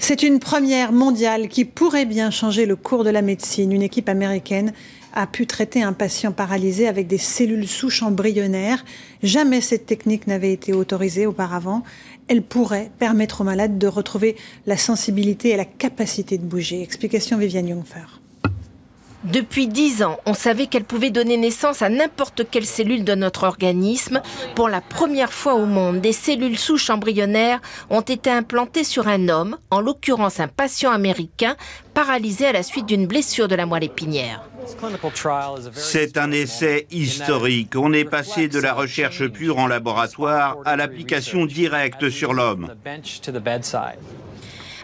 C'est une première mondiale qui pourrait bien changer le cours de la médecine. Une équipe américaine a pu traiter un patient paralysé avec des cellules souches embryonnaires. Jamais cette technique n'avait été autorisée auparavant. Elle pourrait permettre aux malades de retrouver la sensibilité et la capacité de bouger. Explication Viviane Jungfer. Depuis 10 ans, on savait qu'elle pouvait donner naissance à n'importe quelle cellule de notre organisme. Pour la première fois au monde, des cellules souches embryonnaires ont été implantées sur un homme, en l'occurrence un patient américain, paralysé à la suite d'une blessure de la moelle épinière. C'est un essai historique. On est passé de la recherche pure en laboratoire à l'application directe sur l'homme.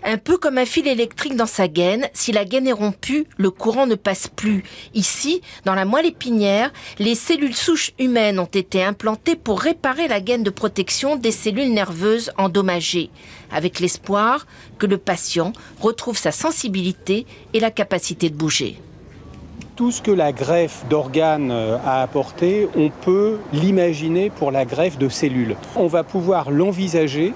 Un peu comme un fil électrique dans sa gaine, si la gaine est rompue, le courant ne passe plus. Ici, dans la moelle épinière, les cellules souches humaines ont été implantées pour réparer la gaine de protection des cellules nerveuses endommagées, avec l'espoir que le patient retrouve sa sensibilité et la capacité de bouger. Tout ce que la greffe d'organes a apporté, on peut l'imaginer pour la greffe de cellules. On va pouvoir l'envisager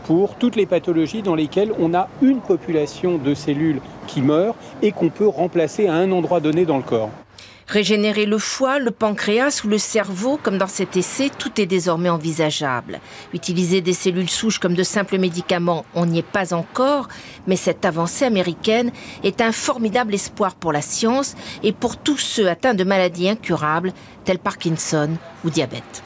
pour toutes les pathologies dans lesquelles on a une population de cellules qui meurent et qu'on peut remplacer à un endroit donné dans le corps. Régénérer le foie, le pancréas ou le cerveau, comme dans cet essai, tout est désormais envisageable. Utiliser des cellules souches comme de simples médicaments, on n'y est pas encore, mais cette avancée américaine est un formidable espoir pour la science et pour tous ceux atteints de maladies incurables, telles Parkinson ou diabète.